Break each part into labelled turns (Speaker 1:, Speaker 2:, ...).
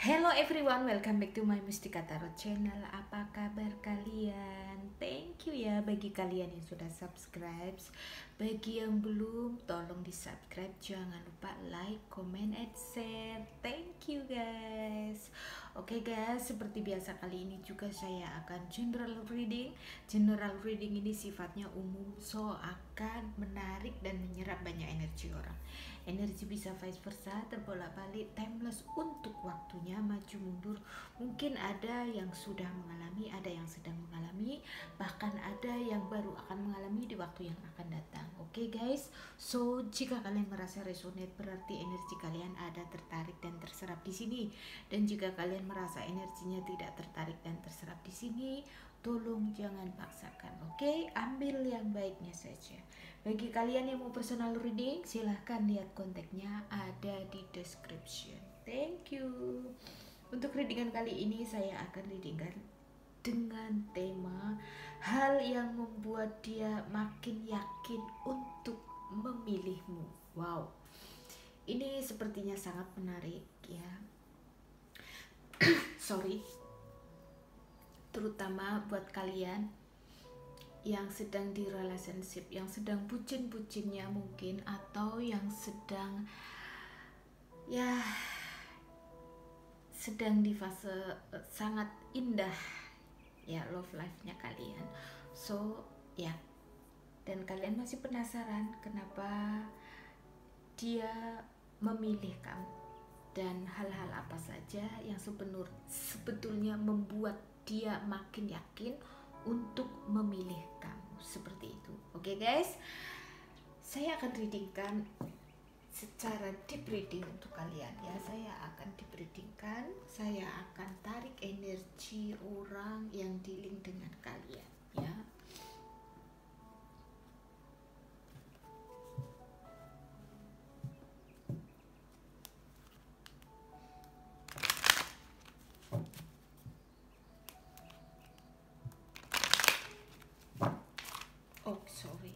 Speaker 1: Hello everyone, welcome back to my Mustika Tarot channel. Apa kabar kalian? Thank you ya bagi kalian yang sudah subscribe. Bagi yang belum, tolong di subscribe. Jangan lupa like, comment, and share. Thank you guys. Oke guys, seperti biasa kali ini juga saya akan general reading. General reading ini sifatnya umum, so akan menarik dan menyerap banyak energi orang. Energi bisa vice versa, terbolak-balik, timeless untuk waktunya, maju mundur. Mungkin ada yang sudah mengalami, ada yang sedang mengalami, bahkan ada yang baru akan mengalami di waktu yang akan datang. Oke guys, so jika kalian merasa resonate berarti energi kalian ada tertarik dan terserap di sini. Dan jika kalian merasa energinya tidak tertarik dan terserap di sini, tolong jangan paksakan. Oke, ambil yang baiknya saja. Bagi kalian yang mau personal reading, silahkan lihat kontaknya ada di description. Thank you. Untuk readingan kali ini saya akan readingkan dengan tema hal yang membuat dia makin yakin untuk memilihmu. Wow, ini sepertinya sangat menarik ya. Sorry, terutama buat kalian yang sedang di relationship, yang sedang bucin-bucinnya mungkin, atau yang sedang sedang di fase sangat indah ya love life-nya kalian. So ya, dan kalian masih penasaran kenapa dia memilih kamu dan hal-hal apa saja yang sebetulnya membuat dia makin yakin untuk memilih kamu seperti itu. Oke guys, saya akan readingkan secara deep reading untuk kalian ya. Saya akan deep readingkan, saya akan tarik energi orang yang dealing dengan kalian ya. Oh sorry.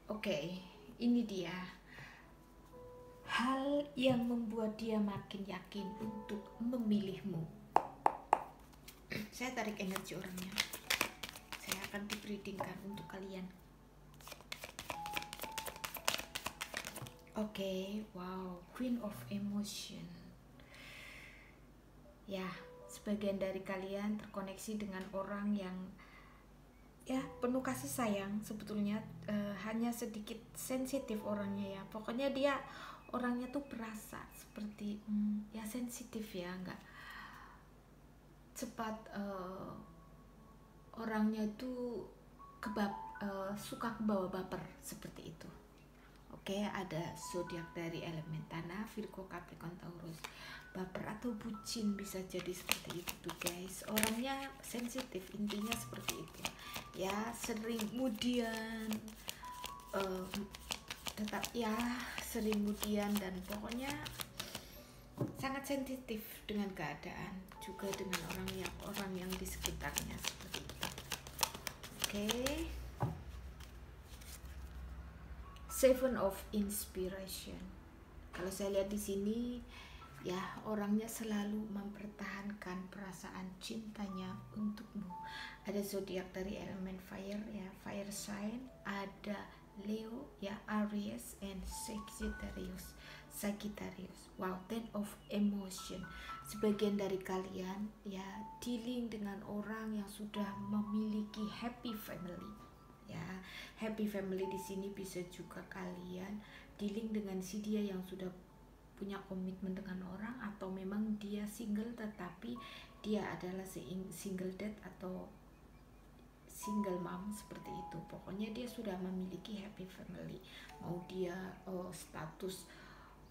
Speaker 1: Oke, ini dia hal yang membuat dia makin yakin untuk memilihmu. Saya tarik energi orangnya, saya akan dibreedingkan untuk kalian. Oke, wow, Queen of Emotion. Ya, sebagian dari kalian terkoneksi dengan orang yang ya penuh kasih sayang sebetulnya, hanya sedikit sensitif orangnya ya. Pokoknya dia orangnya tuh berasa seperti ya sensitif ya, nggak cepat, orangnya tuh suka kebawa baper seperti itu. Oke, ada zodiak dari elemen tanah, Virgo, Capricorn, Taurus. Baper atau bucin bisa jadi seperti itu tuh guys. Orangnya sensitif, intinya seperti itu ya. Sering kemudian tetap ya sering kemudian, dan pokoknya sangat sensitif dengan keadaan, juga dengan orang yang di sekitarnya seperti itu. Oke. Seven of Inspiration. Kalau saya lihat di sini ya, orangnya selalu mempertahankan perasaan cintanya untukmu. Ada zodiak dari elemen fire ya, fire sign, ada Leo ya, Aries, and Sagittarius. Wow, ten of emotion. Sebagian dari kalian ya dealing dengan orang yang sudah memiliki happy family ya. Happy family di sini bisa juga kalian dealing dengan si dia yang sudah punya komitmen dengan orang, atau memang dia single tetapi dia adalah single dad atau single mom seperti itu. Pokoknya dia sudah memiliki happy family, mau dia status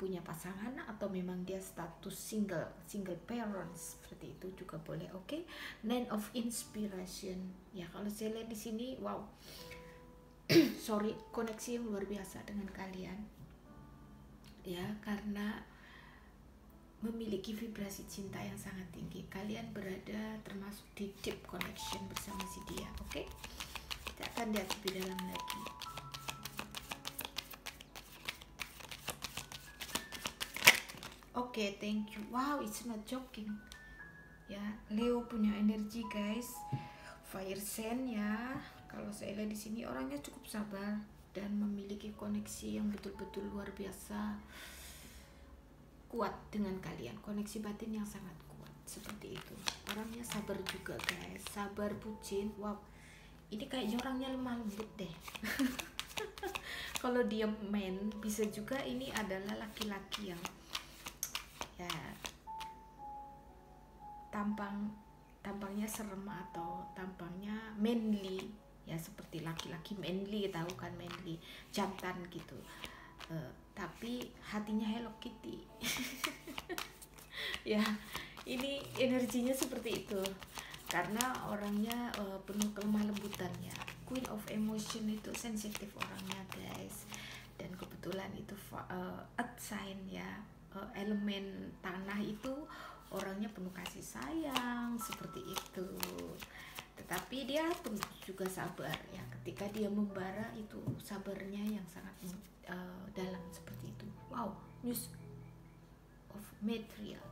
Speaker 1: punya pasangan atau memang dia status single parents, seperti itu juga boleh. Oke. Nine of Inspiration ya, kalau saya lihat di sini wow, sorry, koneksi yang luar biasa dengan kalian ya, karena memiliki vibrasi cinta yang sangat tinggi. Kalian berada termasuk di deep connection bersama si dia. Oke, kita akan lihat lebih dalam lagi. Oke, thank you. Wow, it's not joking. Ya, Leo punya energi guys, fire sign ya. Kalau saya lihat di sini orangnya cukup sabar dan memiliki koneksi yang betul-betul luar biasa kuat dengan kalian, koneksi batin yang sangat kuat seperti itu. Orangnya sabar juga guys, sabar, bucin. Wow, ini kayaknya orangnya lemah lembut deh. Kalau dia men, bisa juga ini adalah laki-laki yang ya tampangnya serem atau tampangnya manly ya, seperti laki-laki manly, tahu kan, manly jantan gitu, tapi hatinya Hello Kitty. Ya, ini energinya seperti itu karena orangnya penuh kelemah lembutannya. Queen of Emotion itu sensitif orangnya guys, dan kebetulan itu earth sign ya, elemen tanah itu orangnya penuh kasih sayang seperti itu, tetapi dia juga sabar ya. Ketika dia membara itu sabarnya yang sangat dalam seperti itu. Wow, News of Material,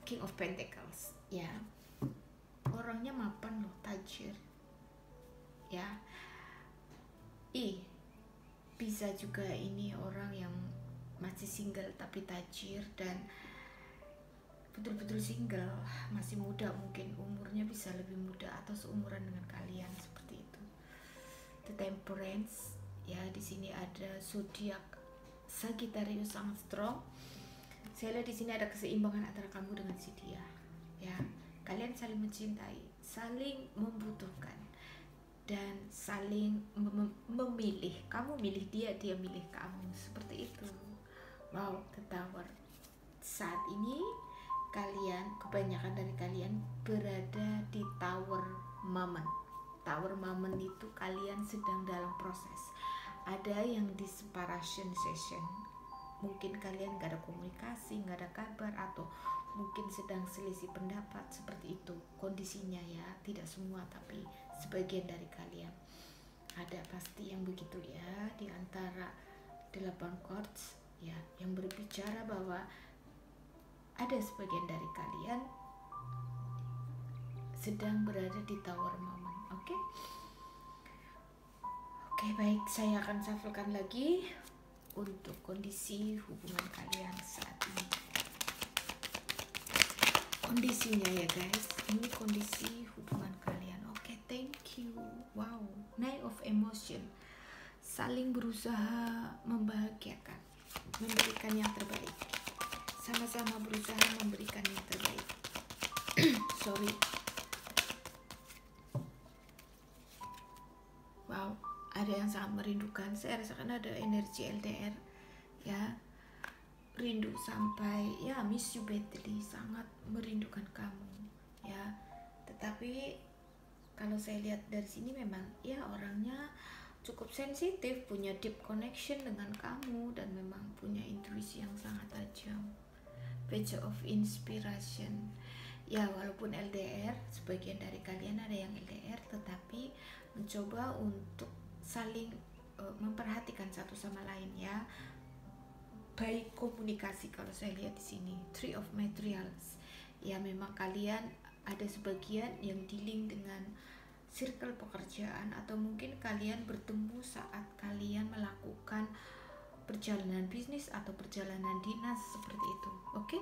Speaker 1: King of Pentacles ya, orangnya mapan loh, tajir ya. Bisa juga ini orang yang masih single tapi tajir dan betul-betul single, masih muda, mungkin umurnya bisa lebih muda atau seumuran dengan kalian seperti itu. The Temperance ya, di sini ada zodiak Sagittarius sangat strong. Saya lihat di sini ada keseimbangan antara kamu dengan si dia ya. Kalian saling mencintai, saling membutuhkan, dan saling memilih. Kamu milih dia, dia milih kamu, seperti itu. Wow, the Tower. Saat ini kalian, kebanyakan dari kalian berada di Tower Moment. Tower Moment itu kalian sedang dalam proses. Ada yang di separation session, mungkin kalian gak ada komunikasi, gak ada kabar, atau mungkin sedang selisih pendapat, seperti itu kondisinya ya. Tidak semua, tapi sebagian dari kalian ada pasti yang begitu ya, di antara 8 cards ya, yang berbicara bahwa ada sebagian dari kalian sedang berada di Tower Moment. Oke, baik, saya akan shufflekan lagi untuk kondisi hubungan kalian saat ini. Kondisinya ya guys, ini kondisi hubungan kalian. Oke, thank you. Wow, Knight of Emotion, saling berusaha membahagiakan, memberikan yang terbaik, sama-sama berusaha memberikan yang terbaik. Sorry. Wow, ada yang sangat merindukan. Saya rasakan ada energi LDR ya, rindu sampai ya miss you badly, sangat merindukan kamu ya. Tetapi kalau saya lihat dari sini memang ya orangnya cukup sensitif, punya deep connection dengan kamu, dan memang punya intuisi yang sangat tajam. Page of Inspiration ya, walaupun LDR, sebagian dari kalian ada yang LDR, tetapi mencoba untuk saling memperhatikan satu sama lain ya, baik komunikasi. Kalau saya lihat di sini Three of Materials ya, memang kalian ada sebagian yang dealing dengan circle pekerjaan, atau mungkin kalian bertemu saat kalian melakukan perjalanan bisnis atau perjalanan dinas seperti itu. Oke.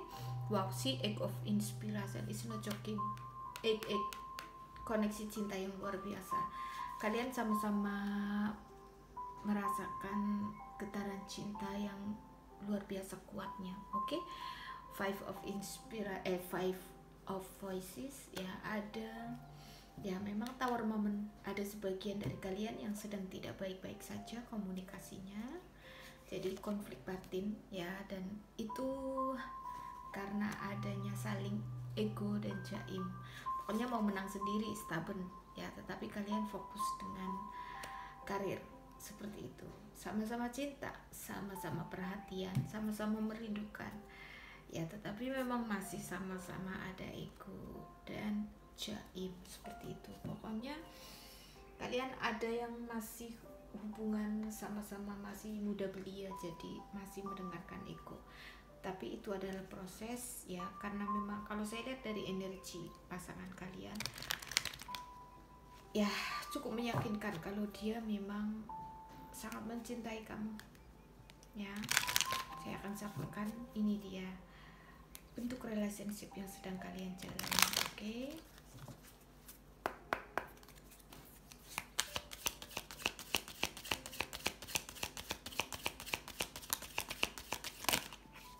Speaker 1: Wow, si Egg of Inspiration is not joking. Egg koneksi cinta yang luar biasa. Kalian sama-sama merasakan getaran cinta yang luar biasa kuatnya. Oke. Five of Voices ya, ada ya, memang Tower Moment. Ada sebagian dari kalian yang sedang tidak baik-baik saja komunikasinya, jadi konflik batin ya, dan itu karena adanya saling ego dan jaim. Pokoknya mau menang sendiri, stubborn ya, tetapi kalian fokus dengan karir seperti itu. Sama-sama cinta, sama-sama perhatian, sama-sama merindukan ya, tetapi memang masih sama-sama ada ego dan jaim seperti itu. Pokoknya kalian ada yang masih hubungan sama-sama masih muda belia, jadi masih mendengarkan ego. Tapi itu adalah proses ya, karena memang kalau saya lihat dari energi pasangan kalian ya cukup meyakinkan kalau dia memang sangat mencintai kamu ya. Saya akan sampaikan ini dia bentuk relationship yang sedang kalian jalani. Oke.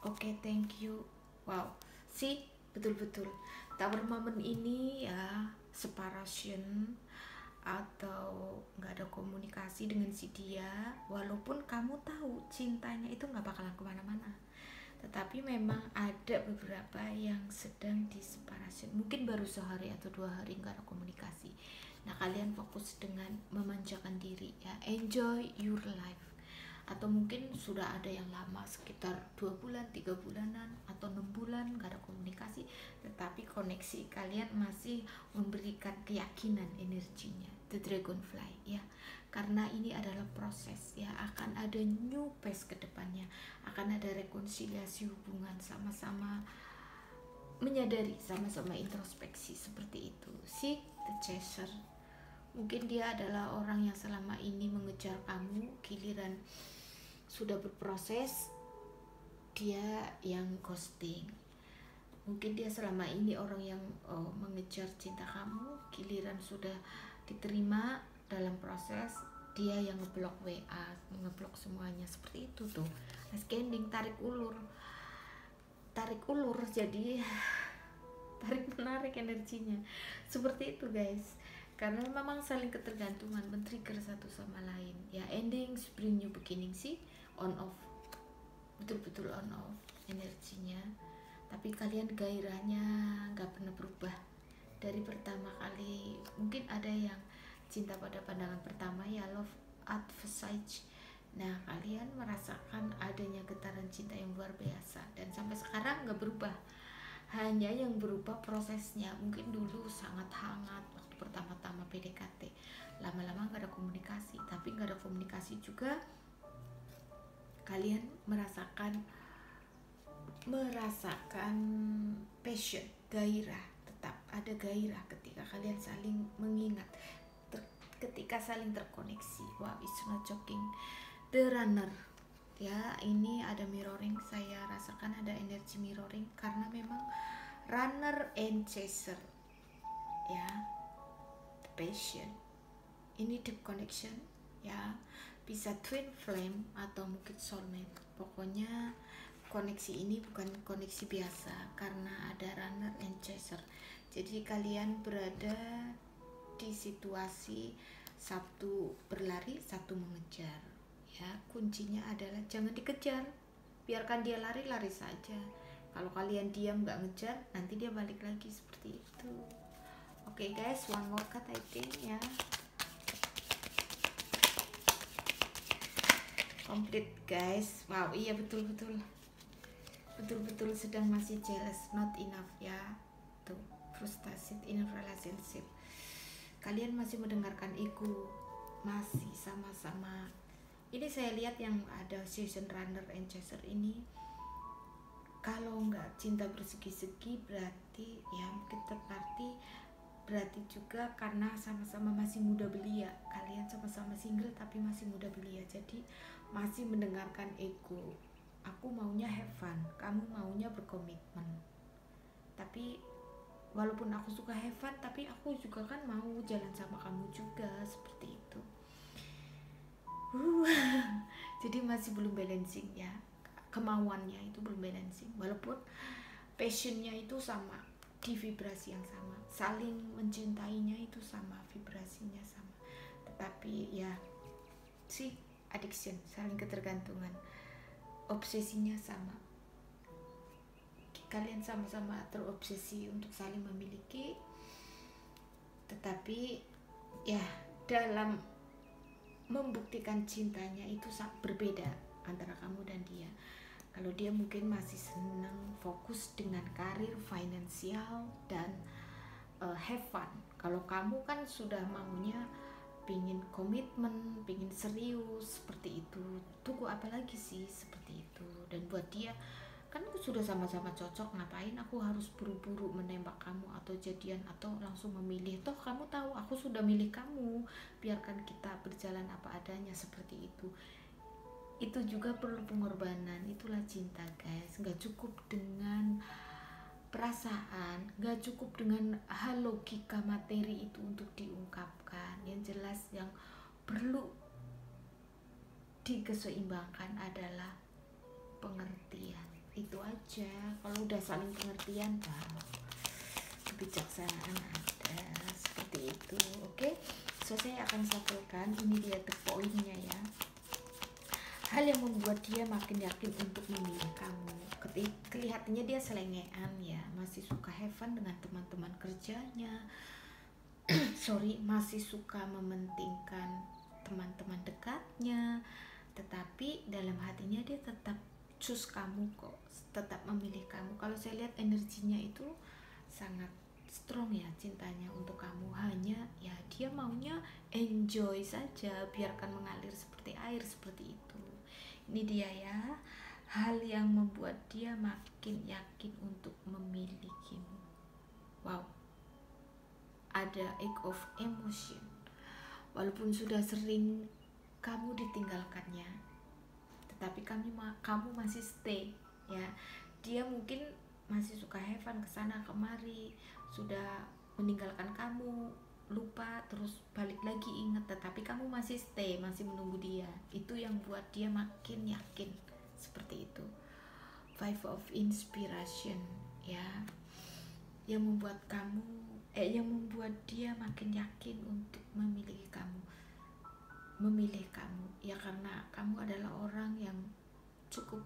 Speaker 1: Oke, thank you. Wow, sih betul-betul Tower Moment ini ya separation atau nggak ada komunikasi dengan si dia, walaupun kamu tahu cintanya itu nggak bakalan kemana-mana, tetapi memang ada beberapa yang sedang di separation, mungkin baru sehari atau 2 hari nggak ada komunikasi. Nah, kalian fokus dengan memanjakan diri ya, enjoy your life. Atau mungkin sudah ada yang lama sekitar 2 bulan, 3 bulanan atau 6 bulan gak ada komunikasi, tetapi koneksi kalian masih memberikan keyakinan energinya, the dragonfly ya. Karena ini adalah proses ya, akan ada new phase ke depannya, akan ada rekonsiliasi hubungan, sama-sama menyadari, sama-sama introspeksi seperti itu. Si the chaser, mungkin dia adalah orang yang selama ini mengejar kamu, giliran sudah berproses dia yang ghosting. Mungkin dia selama ini orang yang mengejar cinta kamu, giliran sudah diterima dalam proses dia yang ngeblok WA, ngeblok semuanya. Seperti itu tuh, scanning, tarik ulur, jadi tarik menarik energinya seperti itu guys. Karena memang saling ketergantungan, men-trigger satu sama lain ya. Endings bring new beginning, sih on off, betul-betul on off energinya. Tapi kalian gairahnya nggak pernah berubah dari pertama kali. Mungkin ada yang cinta pada pandangan pertama ya, love at first sight. Nah, kalian merasakan adanya getaran cinta yang luar biasa dan sampai sekarang nggak berubah. Hanya yang berubah prosesnya. Mungkin dulu sangat hangat waktu pertama-tama PDKT, lama-lama gak ada komunikasi. Tapi gak ada komunikasi juga kalian merasakan passion, gairah. Tetap ada gairah ketika kalian saling mengingat, ketika saling terkoneksi. Wow, it's not joking. The runner ya, ini ada mirroring, saya rasakan ada energi mirroring karena memang runner and chaser ya, the passion ini deep connection ya, bisa twin flame atau mungkin soulmate. Pokoknya koneksi ini bukan koneksi biasa karena ada runner and chaser. Jadi kalian berada di situasi satu berlari, satu mengejar ya. Kuncinya adalah jangan dikejar, biarkan dia lari-lari saja. Kalau kalian diam nggak ngejar, nanti dia balik lagi, seperti itu. Oke guys, one more card I think ya. Complete guys. Wow, iya betul-betul sedang masih jealous, not enough ya. Tuh, frustration in relationship. Kalian masih mendengarkan ego, masih sama-sama. Ini saya lihat yang ada season runner and chaser ini, kalau nggak cinta bersegi-segi berarti ya mungkin terparti, berarti juga karena sama-sama masih muda belia. Kalian sama-sama single tapi masih muda belia, jadi masih mendengarkan ego. Aku maunya have fun, kamu maunya berkomitmen. Tapi walaupun aku suka have fun, tapi aku juga kan mau jalan sama kamu juga, seperti itu. Jadi masih belum balancing ya, kemauannya itu belum balancing, walaupun passionnya itu sama, di vibrasi yang sama, saling mencintainya itu sama, vibrasinya sama, tetapi ya si addiction, saling ketergantungan, obsesinya sama. Kalian sama-sama terobsesi untuk saling memiliki, tetapi ya dalam membuktikan cintanya itu berbeda antara kamu dan dia. Kalau dia mungkin masih senang fokus dengan karir, finansial, dan have fun. Kalau kamu kan sudah maunya pingin komitmen, pingin serius seperti itu. Tunggu apa lagi sih seperti itu. Dan buat dia kan aku sudah sama-sama cocok, ngapain aku harus buru-buru menembak kamu atau jadian atau langsung memilih. Toh kamu tahu aku sudah milih kamu, biarkan kita berjalan apa adanya seperti itu. Itu juga perlu pengorbanan. Itulah cinta guys, nggak cukup dengan perasaan, gak cukup dengan hal logika materi itu untuk diungkapkan. Yang jelas yang perlu dikeseimbangkan adalah pengertian. Itu aja. Kalau udah saling pengertian, kebijaksanaan ada seperti itu. Oke, so saya akan sampaikan ini dia tuh poinnya ya. Hal yang membuat dia makin yakin untuk memilih kamu. Kelihatannya dia selengean ya, masih suka have fun dengan teman-teman kerjanya. Masih suka mementingkan teman-teman dekatnya. Tetapi dalam hatinya dia tetap choose kamu kok, tetap memilih kamu. Kalau saya lihat energinya itu sangat strong ya cintanya untuk kamu. Hanya ya dia maunya enjoy saja, biarkan mengalir seperti air seperti itu. Ini dia ya, hal yang membuat dia makin yakin untuk memilikimu. Wow, ada act of emotion. Walaupun sudah sering kamu ditinggalkannya, tetapi kamu masih stay ya. Dia mungkin masih suka have fun kesana kemari, sudah meninggalkan kamu, lupa, terus balik lagi ingat, tetapi kamu masih stay, masih menunggu dia. Itu yang buat dia makin yakin seperti itu. Five of inspiration ya, yang membuat dia makin yakin untuk memilih kamu ya, karena kamu adalah orang yang cukup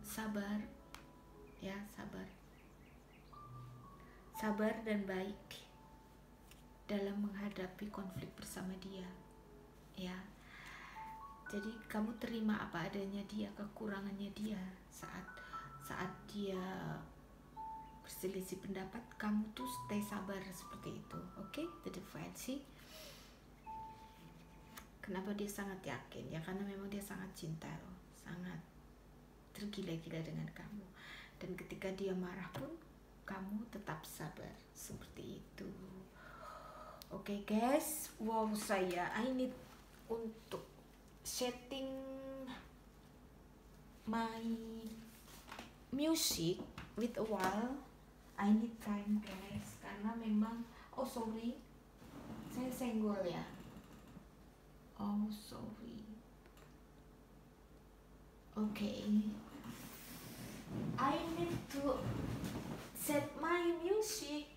Speaker 1: sabar ya, sabar dan baik dalam menghadapi konflik bersama dia ya. Jadi kamu terima apa adanya dia, kekurangannya dia. Saat dia berselisih pendapat, kamu tuh stay sabar seperti itu. Oke, the defense. Kenapa dia sangat yakin ya, karena memang dia sangat cinta loh, sangat tergila-gila dengan kamu. Dan ketika dia marah pun kamu tetap sabar seperti itu. Oke guys, wow, I need untuk setting my music with a while. I need time guys, karena memang saya senggol ya. Okay, I need to set my music.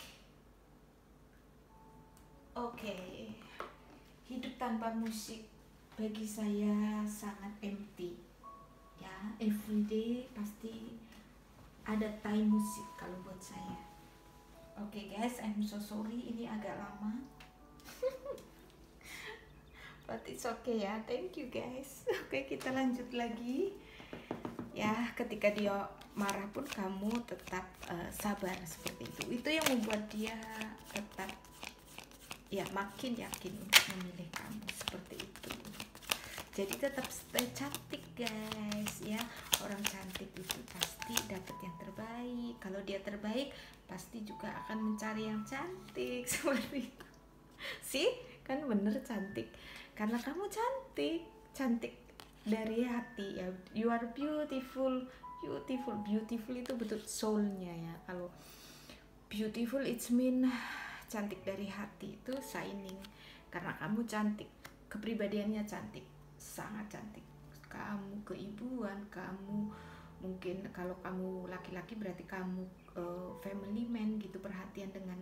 Speaker 1: Oke, hidup tanpa musik bagi saya sangat empty ya. Everyday pasti ada time musik kalau buat saya. Oke guys, I'm so sorry ini agak lama. But it's okay ya, thank you guys. Oke, kita lanjut lagi ya. Ketika dia marah pun kamu tetap sabar seperti itu. Itu yang membuat dia tetap ya makin yakin untuk memilih kamu seperti itu. Jadi tetap stay cantik guys ya. Orang cantik itu pasti dapat yang terbaik. Kalau dia terbaik pasti juga akan mencari yang cantik seperti itu. Sih kan bener cantik, karena kamu cantik dari hati ya. You are beautiful itu betul soulnya ya. Kalau beautiful it's mean cantik dari hati, itu shining, karena kamu cantik, kepribadiannya cantik, sangat cantik. Kamu keibuan, kamu mungkin kalau kamu laki-laki berarti kamu family man gitu, perhatian dengan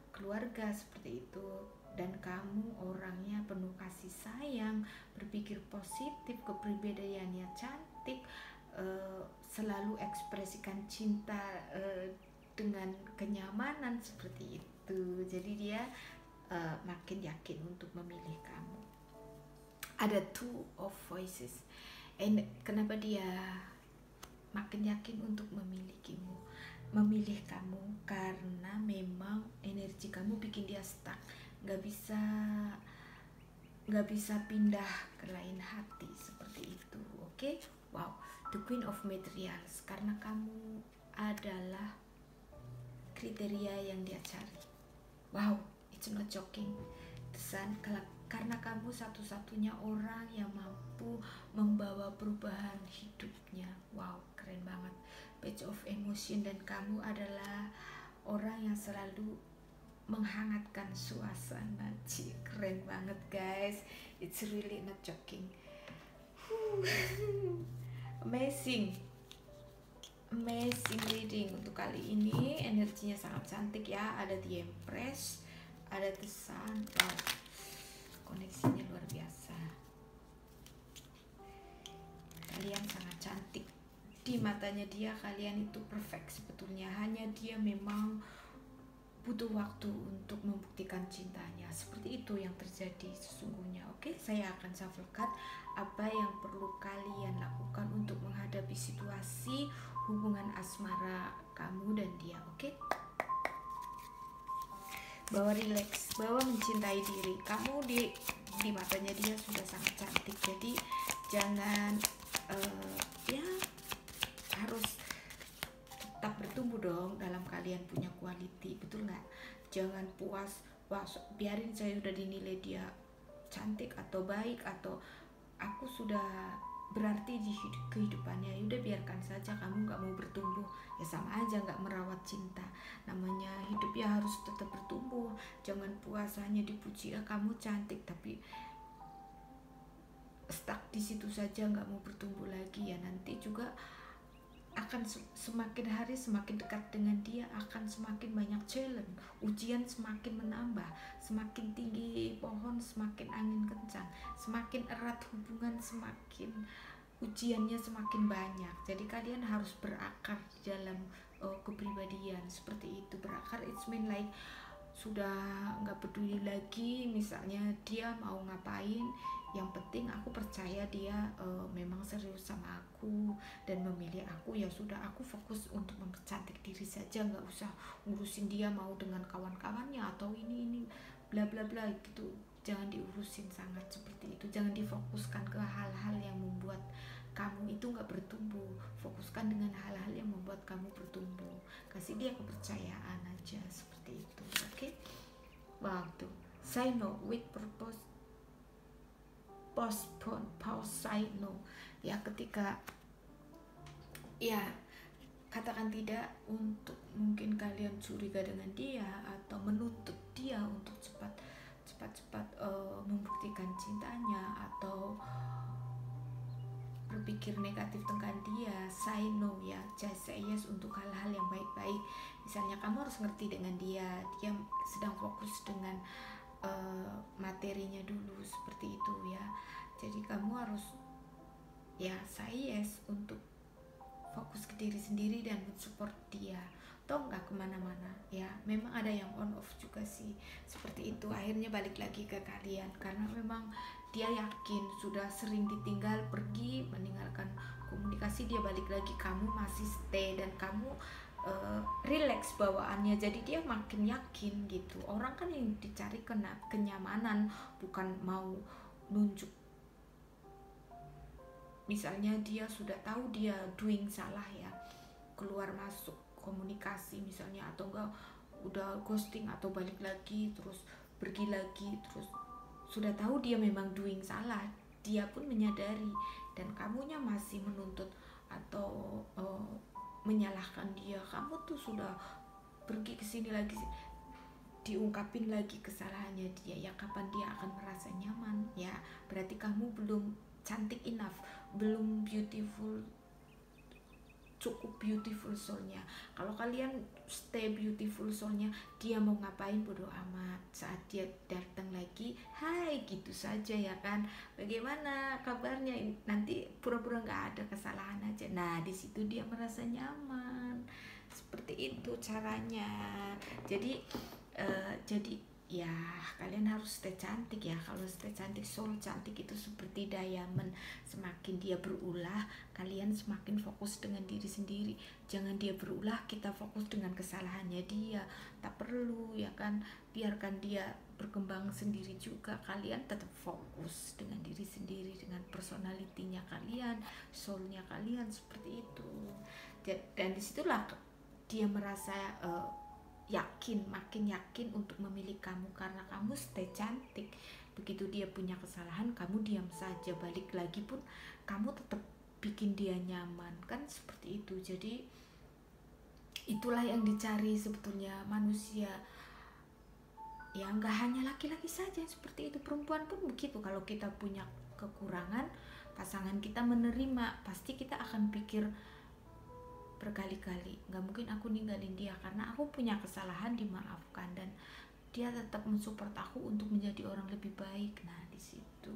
Speaker 1: keluarga seperti itu. Dan kamu orangnya penuh kasih sayang, berpikir positif, kepribadiannya cantik, selalu ekspresikan cinta dengan kenyamanan seperti itu. Jadi dia makin yakin untuk memilih kamu. Ada two of voices. And kenapa dia makin yakin untuk memilih kamu, karena memang energi kamu bikin dia stuck, nggak bisa pindah ke lain hati seperti itu. Oke? Wow, the Queen of Materials, karena kamu adalah kriteria yang dia cari. Wow, it's not joking. The Sun, karena kamu satu-satunya orang yang mampu membawa perubahan hidupnya. Wow, keren banget. Page of Emotion, dan kamu adalah orang yang selalu menghangatkan suasana. Keren banget guys, it's really not joking. Amazing reading untuk kali ini. Energinya sangat cantik ya. Ada The Empress, ada The Sun. Wow, koneksinya luar biasa. Kalian sangat cantik di matanya dia. Kalian itu perfect sebetulnya, hanya dia memang butuh waktu untuk membuktikan cintanya. Seperti itu yang terjadi sesungguhnya. Oke, saya akan shuffle card apa yang perlu kalian lakukan untuk menghadapi situasi hubungan asmara kamu dan dia. Oke, bahwa relax, bahwa mencintai diri. Kamu di matanya dia sudah sangat cantik, jadi jangan ya harus tetap bertumbuh dong dalam kalian punya quality, betul nggak? Jangan puas, wah biarin saya udah dinilai dia cantik atau baik atau aku sudah berarti di kehidupannya, udah biarkan saja. Kamu nggak mau bertumbuh, ya sama aja nggak merawat cinta. Namanya hidup ya harus tetap bertumbuh. Jangan puas hanya dipuji, kamu cantik, tapi stuck di situ saja, nggak mau bertumbuh lagi. Ya nanti juga akan semakin hari semakin dekat dengan dia, akan semakin banyak challenge, ujian semakin menambah, semakin tinggi pohon semakin angin kencang, semakin erat hubungan semakin ujiannya semakin banyak. Jadi kalian harus berakar di dalam kepribadian seperti itu. Berakar it's mean like sudah nggak peduli lagi misalnya dia mau ngapain, yang penting aku percaya dia memang serius sama aku dan memilih aku. Ya sudah, aku fokus untuk mempercantik diri saja, nggak usah ngurusin dia mau dengan kawan-kawannya atau ini bla bla bla gitu. Jangan diurusin sangat seperti itu. Jangan difokuskan ke hal-hal yang membuat kamu itu nggak bertumbuh. Fokuskan dengan hal-hal yang membuat kamu bertumbuh. Kasih dia kepercayaan aja seperti itu. Oke? Waktu say no with purpose, postpone, pause, say no. Ya ketika ya katakan tidak untuk mungkin kalian curiga dengan dia atau menuntut dia untuk cepat membuktikan cintanya atau berpikir negatif tentang dia. Say no ya, just say yes untuk hal-hal yang baik-baik. Misalnya kamu harus ngerti dengan dia sedang fokus dengan materinya dulu seperti itu ya. Jadi kamu harus ya say yes untuk fokus ke diri sendiri dan mensupport dia. Toh nggak kemana-mana ya. Memang ada yang on off juga sih seperti itu. Akhirnya balik lagi ke kalian karena memang dia yakin sudah sering ditinggal pergi meninggalkan komunikasi, dia balik lagi, kamu masih stay dan kamu relax bawaannya, jadi dia makin yakin gitu. Orang kan yang dicari kenyamanan, bukan mau nunjuk. Misalnya dia sudah tahu dia doing salah ya, keluar masuk komunikasi misalnya, atau enggak udah ghosting atau balik lagi terus pergi lagi, terus sudah tahu dia memang doing salah, dia pun menyadari dan kamunya masih menuntut atau menyalahkan dia. Kamu tuh sudah pergi ke sini lagi, diungkapin lagi kesalahannya dia, ya kapan dia akan merasa nyaman? Ya berarti kamu belum cantik enough, belum beautiful, cukup beautiful soulnya. Kalau kalian stay beautiful soulnya, dia mau ngapain bodo amat. Saat dia datang lagi, hai gitu saja ya kan, bagaimana kabarnya, nanti pura-pura nggak ada kesalahan aja. Nah di situ dia merasa nyaman. Seperti itu caranya. Jadi ya kalian harus stay cantik ya. Kalau stay cantik, soul cantik itu seperti diamond, semakin dia berulah kalian semakin fokus dengan diri sendiri. Jangan dia berulah kita fokus dengan kesalahannya dia, tak perlu ya kan. Biarkan dia berkembang sendiri juga, kalian tetap fokus dengan diri sendiri, dengan personalitinya kalian, soulnya kalian, seperti itu. Dan disitulah dia merasa yakin, makin yakin untuk memilih kamu karena kamu stay cantik. Begitu dia punya kesalahan, kamu diam saja, balik lagi pun kamu tetap bikin dia nyaman, kan seperti itu. Jadi itulah yang dicari sebetulnya manusia. Ya nggak hanya laki-laki saja yang seperti itu, perempuan pun begitu. Kalau kita punya kekurangan, pasangan kita menerima, pasti kita akan pikir berkali-kali, nggak mungkin aku ninggalin dia karena aku punya kesalahan, dimaafkan, dan dia tetap mensupport aku untuk menjadi orang lebih baik. Nah di situ,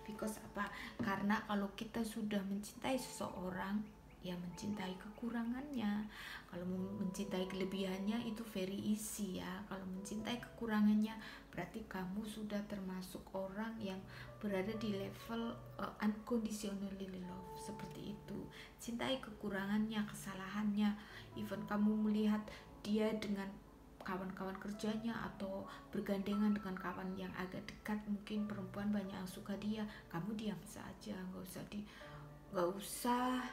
Speaker 1: because apa? Karena kalau kita sudah mencintai seseorang, ya mencintai kekurangannya. Kalau mencintai kelebihannya itu very easy ya. Kalau mencintai kekurangannya berarti kamu sudah termasuk orang yang berada di level unconditionally love, seperti itu. Cintai kekurangannya, kesalahannya. Even kamu melihat dia dengan kawan-kawan kerjanya atau bergandengan dengan kawan yang agak dekat, mungkin perempuan banyak yang suka dia, kamu diam saja, nggak usah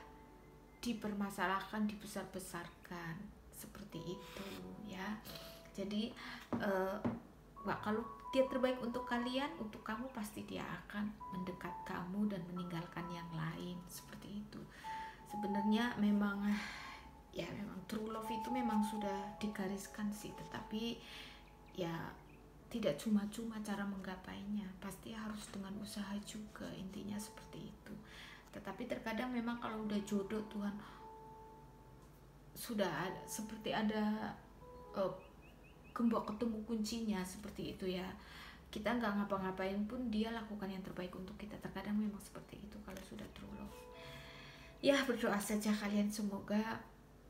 Speaker 1: dipermasalahkan, dibesar-besarkan, seperti itu ya. Jadi kalau dia terbaik untuk kalian, untuk kamu, pasti dia akan mendekat kamu dan meninggalkan yang lain, seperti itu. Sebenarnya memang true love itu memang sudah digariskan sih, tetapi ya tidak cuma-cuma cara menggapainya, pasti harus dengan usaha juga, intinya seperti itu. Tetapi terkadang memang kalau udah jodoh, Tuhan sudah ada, seperti ada gembok ketemu kuncinya, seperti itu ya. Kita nggak ngapa-ngapain pun dia lakukan yang terbaik untuk kita. Terkadang memang seperti itu kalau sudah true love. Ya berdoa saja kalian, semoga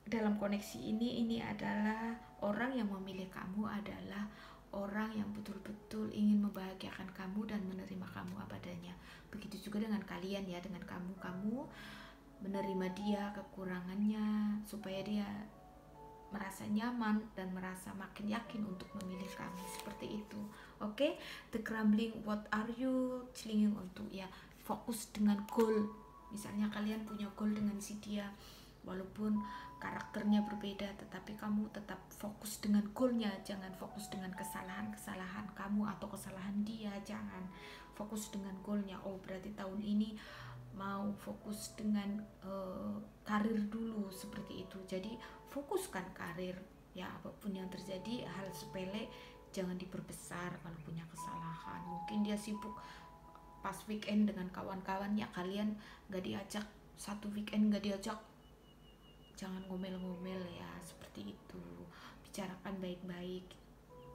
Speaker 1: dalam koneksi ini adalah orang yang memilih kamu adalah orang yang betul-betul ingin membahagiakan kamu dan menerima kamu apa adanya. Begitu juga dengan kalian ya, dengan kamu menerima dia kekurangannya supaya dia merasa nyaman dan merasa makin yakin untuk memilih kamu, seperti itu. Oke, the crumbling, what are you clinging onto? Ya, fokus dengan goal. Misalnya kalian punya goal dengan si dia, walaupun karakternya berbeda, tetapi kamu tetap fokus dengan goalnya. Jangan fokus dengan kesalahan kamu atau kesalahan dia, jangan. Fokus dengan goalnya. Oh berarti tahun ini mau fokus dengan karir dulu, seperti itu. Jadi fokuskan karir ya, apapun yang terjadi, hal sepele jangan diperbesar. Kalau punya kesalahan, mungkin dia sibuk pas weekend dengan kawan-kawannya, kalian gak diajak, satu weekend gak diajak, jangan ngomel-ngomel ya, seperti itu. Bicarakan baik-baik,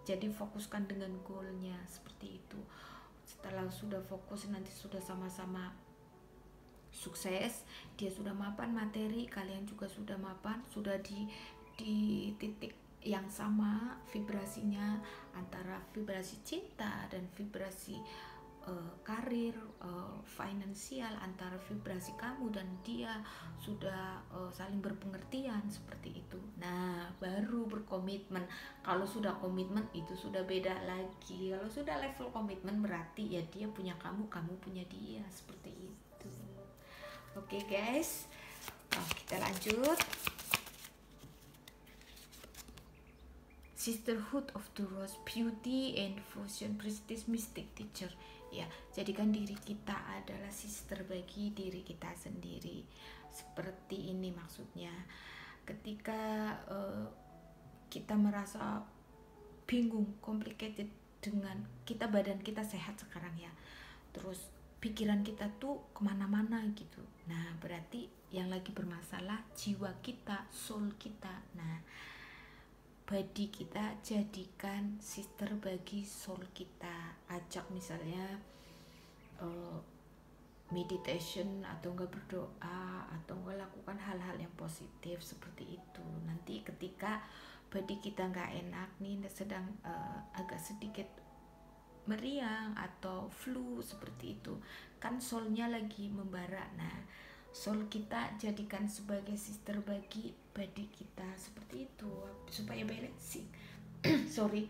Speaker 1: jadi fokuskan dengan goalnya, seperti itu. Setelah sudah fokus, nanti sudah sama-sama sukses, dia sudah mapan materi, kalian juga sudah mapan, sudah di titik yang sama vibrasinya, antara vibrasi cinta dan vibrasi karir, finansial, antara vibrasi kamu dan dia sudah saling berpengertian, seperti itu. Nah baru berkomitmen. Kalau sudah komitmen itu sudah beda lagi. Kalau sudah level komitmen berarti ya dia punya kamu, kamu punya dia, seperti itu. Oke guys, kita lanjut. Sisterhood of the Rose, Beauty and Fusion, Prestige, Mystic Teacher. Ya, jadikan diri kita adalah sister bagi diri kita sendiri. Seperti ini maksudnya. Ketika kita merasa bingung, complicated dengan kita, badan kita sehat sekarang ya, terus pikiran kita tuh kemana-mana gitu. Nah berarti yang lagi bermasalah jiwa kita, soul kita. Nah body kita jadikan sister bagi soul kita. Ajak misalnya meditation, atau enggak berdoa, atau enggak lakukan hal-hal yang positif, seperti itu. Nanti ketika body kita nggak enak nih, sedang agak sedikit meriang atau flu seperti itu, kan soulnya lagi membara. Nah, soul kita jadikan sebagai sister bagi body kita seperti itu supaya balancing. Sorry,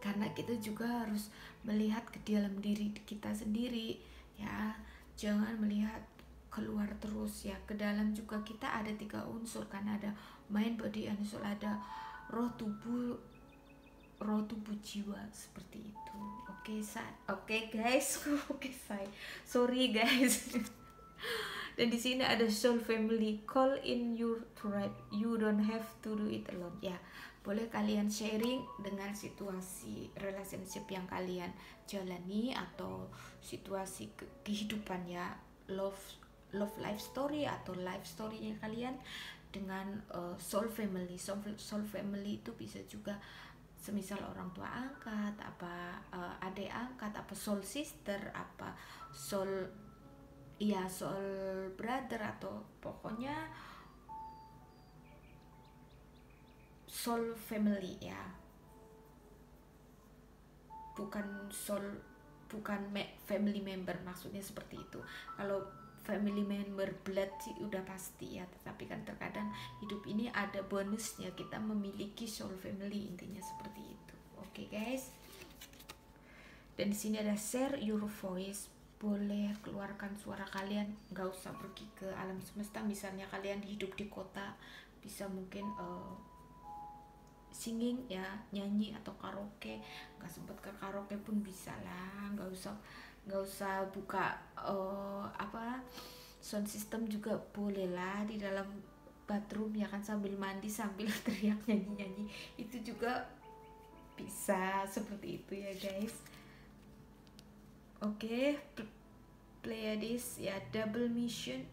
Speaker 1: karena kita juga harus melihat ke dalam diri kita sendiri ya, jangan melihat keluar terus ya, ke dalam juga kita ada 3 unsur kan, ada mind, body, and soul, ada roh tubuh jiwa seperti itu. Oke guys. Oke say, sorry guys. Dan di sini ada soul family, call in your tribe, you don't have to do it alone ya. Boleh kalian sharing dengan situasi relationship yang kalian jalani atau situasi kehidupan ya, love life story atau life story-nya kalian dengan soul family. Soul family itu bisa juga semisal orang tua angkat, apa adik angkat, apa soul sister, apa soul brother, atau pokoknya soul family ya, bukan family member, maksudnya seperti itu. Kalau family member blood sih udah pasti ya, tetapi kan terkadang hidup ini ada bonusnya, kita memiliki soul family, intinya seperti itu. Oke guys, dan di sini ada share your voice, boleh keluarkan suara kalian, nggak usah pergi ke alam semesta. Misalnya kalian hidup di kota, bisa mungkin singing ya, nyanyi atau karaoke. Nggak sempat ke karaoke pun bisa lah, nggak usah buka sound system juga boleh lah di dalam bathroom ya kan, sambil mandi sambil teriak nyanyi itu juga bisa seperti itu ya guys. Oke, Pleiades ya, double mission,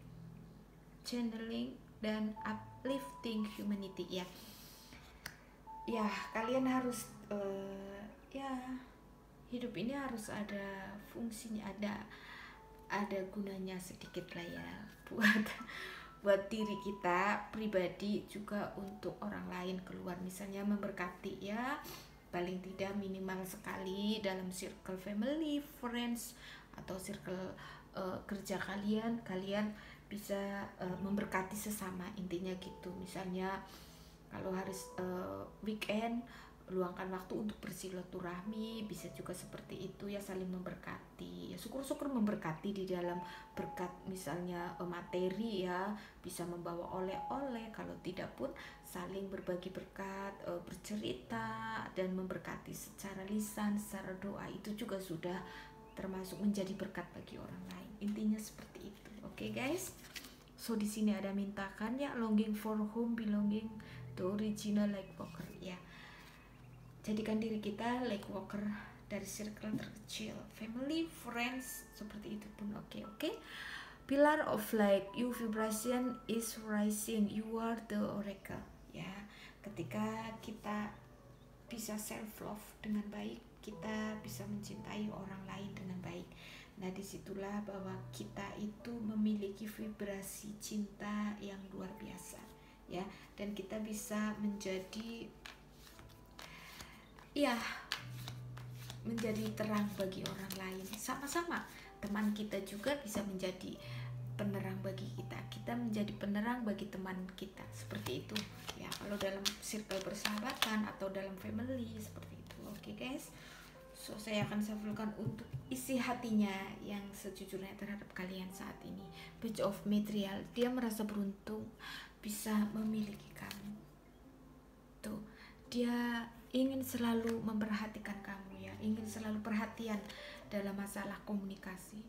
Speaker 1: channeling, dan uplifting humanity ya. Ya, kalian harus ya, hidup ini harus ada fungsinya, ada gunanya sedikit lah ya, buat diri kita pribadi, juga untuk orang lain keluar, misalnya memberkati ya, paling tidak minimal sekali dalam circle family, friends, atau circle kerja kalian bisa memberkati sesama, intinya gitu. Misalnya kalau harus weekend, luangkan waktu untuk bersilaturahmi, bisa juga seperti itu ya, saling memberkati ya, syukur-syukur memberkati di dalam berkat, misalnya materi ya, bisa membawa oleh-oleh, kalau tidak pun saling berbagi berkat, bercerita dan memberkati secara lisan, secara doa, itu juga sudah termasuk menjadi berkat bagi orang lain, intinya seperti itu. Oke guys, so di sini ada mintakan ya, longing for home, belonging to original light walker ya, jadikan diri kita light walker dari circle terkecil, family, friends, seperti itu pun oke. Pillar of light, your vibration is rising, you are the oracle ya. Ketika kita bisa self love dengan baik, kita bisa mencintai orang lain dengan baik. Nah, disitulah bahwa kita itu memiliki vibrasi cinta yang luar biasa ya, dan kita bisa menjadi terang bagi orang lain. Sama-sama teman kita juga bisa menjadi penerang bagi kita menjadi penerang bagi teman kita, seperti itu ya, kalau dalam circle persahabatan atau dalam family seperti itu. Oke guys, so saya akan shufflekan untuk isi hatinya yang sejujurnya terhadap kalian saat ini. Page of Material, dia merasa beruntung bisa memiliki kamu. Tuh, dia ingin selalu memperhatikan kamu ya, ingin selalu perhatian dalam masalah komunikasi.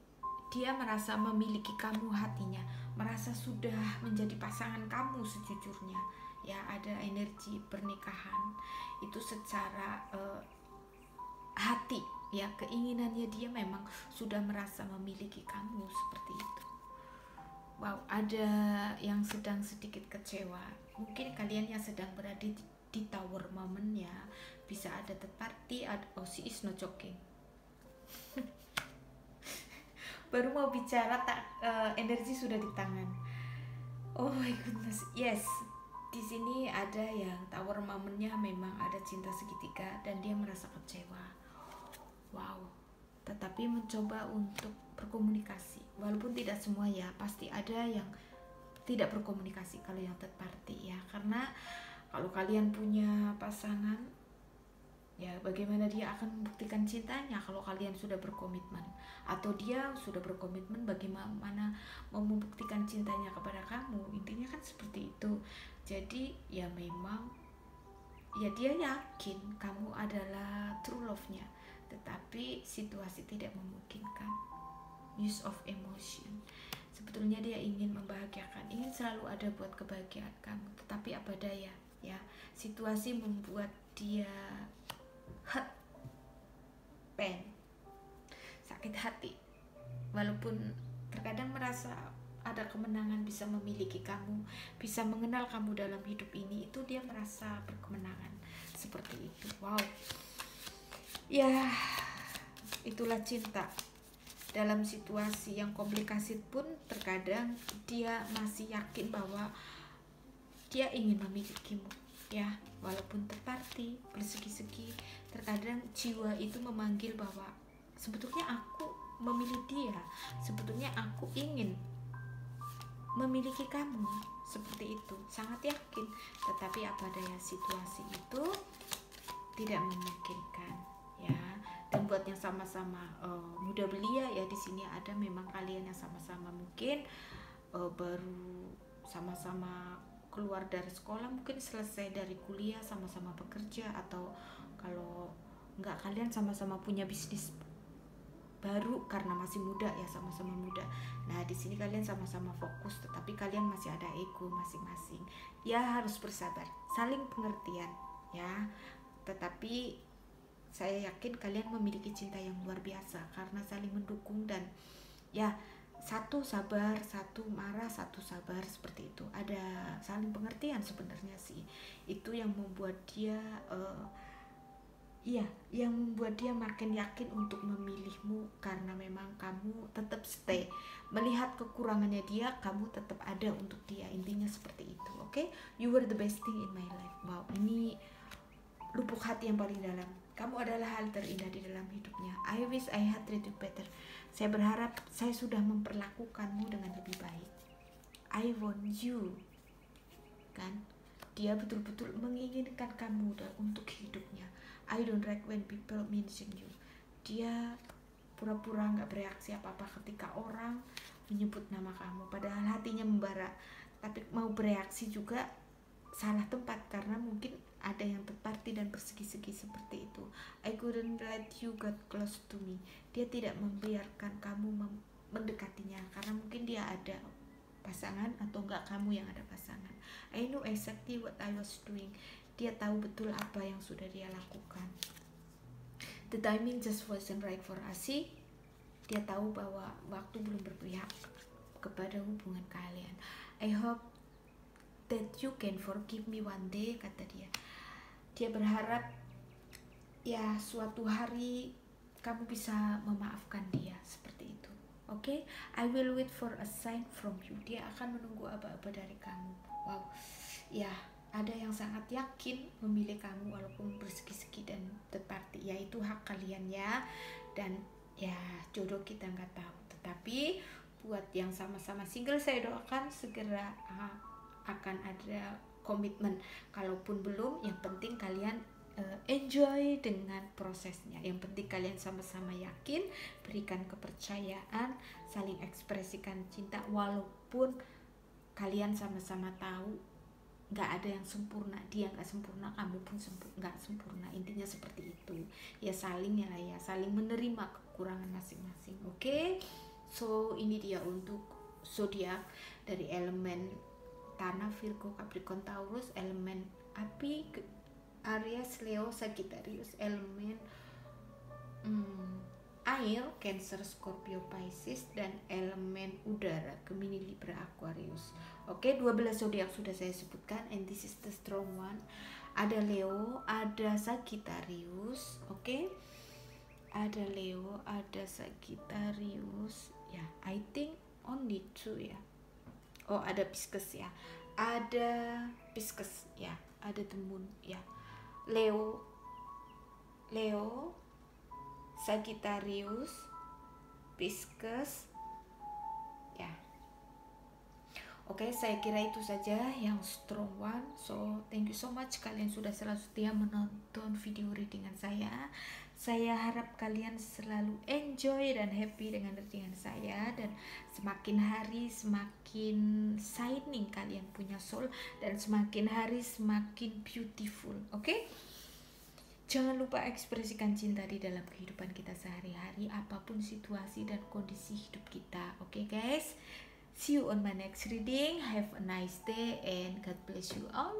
Speaker 1: Dia merasa memiliki kamu hatinya, merasa sudah menjadi pasangan kamu sejujurnya ya. Ada energi pernikahan itu secara hati ya, keinginannya dia memang sudah merasa memiliki kamu seperti itu. Wow, ada yang sedang sedikit kecewa, mungkin kalian yang sedang berada di tower moment ya, bisa ada third party, she is not joking. Baru mau bicara energi sudah di tangan. Oh my goodness, yes, di sini ada yang tower momennya memang ada cinta segitiga dan dia merasa kecewa. Wow. Tetapi mencoba untuk berkomunikasi. Walaupun tidak semua ya, pasti ada yang tidak berkomunikasi kalau yang third party ya. Karena kalau kalian punya pasangan, ya bagaimana dia akan membuktikan cintanya kalau kalian sudah berkomitmen, atau dia sudah berkomitmen bagaimana mau membuktikan cintanya kepada kamu. Intinya kan seperti itu. Jadi ya memang ya dia yakin kamu adalah true love-nya, tetapi situasi tidak memungkinkan. Use of emotion. Sebetulnya dia ingin membahagiakan, ingin selalu ada buat kebahagiaan kamu, tetapi apa daya ya, situasi membuat dia hurt, pain, sakit hati. Walaupun terkadang merasa ada kemenangan bisa memiliki kamu, bisa mengenal kamu dalam hidup ini, itu dia merasa berkemenangan seperti itu. Wow. Ya, itulah cinta. Dalam situasi yang komplikasi pun terkadang dia masih yakin bahwa dia ingin memilikimu ya, walaupun terparti bersegi-segi. Terkadang jiwa itu memanggil bahwa sebetulnya aku memilih dia, sebetulnya aku ingin memiliki kamu, seperti itu, sangat yakin. Tetapi apa daya, situasi itu tidak memungkinkan ya. Dan buat yang sama-sama muda belia ya, di sini ada memang kalian yang sama-sama mungkin baru sama-sama keluar dari sekolah, mungkin selesai dari kuliah, sama-sama bekerja, atau kalau enggak kalian sama-sama punya bisnis baru karena masih muda ya, sama-sama muda. Nah di sini kalian sama-sama fokus, tetapi kalian masih ada ego masing-masing ya, harus bersabar, saling pengertian ya. Tetapi saya yakin kalian memiliki cinta yang luar biasa karena saling mendukung, dan ya satu sabar, satu marah, satu sabar, seperti itu. Ada saling pengertian sebenarnya sih. Itu yang membuat dia yang membuat dia makin yakin untuk memilihmu, karena memang kamu tetap stay. Melihat kekurangannya dia, kamu tetap ada untuk dia. Intinya seperti itu, oke? You were the best thing in my life. Wow, ini lubuk hati yang paling dalam. Kamu adalah hal terindah di dalam hidupnya. I wish I had treated you better. Saya berharap saya sudah memperlakukanmu dengan lebih baik. I want you. Kan? Dia betul-betul menginginkan kamu untuk hidupnya. I don't like when people mention you. Dia pura-pura gak bereaksi apa-apa ketika orang menyebut nama kamu, padahal hatinya membara. Tapi mau bereaksi juga salah tempat, karena mungkin ada yang terparti dan bersegi-segi seperti itu. I couldn't let you get close to me. Dia tidak membiarkan kamu mendekatinya karena mungkin dia ada pasangan, atau enggak kamu yang ada pasangan. I know exactly what I was doing. Dia tahu betul apa yang sudah dia lakukan. The timing just wasn't right for us. Dia tahu bahwa waktu belum berpihak kepada hubungan kalian. I hope that you can forgive me one day, kata dia. Dia berharap ya suatu hari kamu bisa memaafkan dia, seperti itu. Oke? I will wait for a sign from you. Dia akan menunggu apa-apa dari kamu. Wow. Ya, ada yang sangat yakin memilih kamu walaupun bersegi-segi dan terparti. Ya, itu hak kalian ya. Dan ya jodoh kita nggak tahu. Tetapi buat yang sama-sama single, saya doakan segera akan ada komitmen. Kalaupun belum, yang penting kalian enjoy dengan prosesnya. Yang penting kalian sama-sama yakin, berikan kepercayaan, saling ekspresikan cinta, walaupun kalian sama-sama tahu nggak ada yang sempurna. Dia nggak sempurna, kamu pun nggak sempurna. Intinya seperti itu ya, saling ya lah ya, saling menerima kekurangan masing-masing. Oke? So ini dia untuk zodiak dari elemen tanah Virgo, Capricorn, Taurus, elemen api Aries, Leo, Sagittarius, elemen air Cancer, Scorpio, Pisces, dan elemen udara Gemini, Libra, Aquarius. Oke, 12 zodiak sudah saya sebutkan, and this is the strong one. Ada Leo, ada Sagittarius, oke? Ada Leo, ada Sagittarius. Ya, I think only two ya. Oh, ada Pisces ya. ada Pisces ya, ada the moon ya, Leo, Sagittarius, Pisces ya. Oke, saya kira itu saja yang strong one. So, thank you so much kalian sudah selalu setia menonton video readingan saya. Saya harap kalian selalu enjoy dan happy dengan readingan saya, dan semakin hari semakin shining kalian punya soul, dan semakin hari semakin beautiful. Oke? Jangan lupa ekspresikan cinta di dalam kehidupan kita sehari-hari, apapun situasi dan kondisi hidup kita. Oke, guys? See you on my next reading. Have a nice day and God bless you all.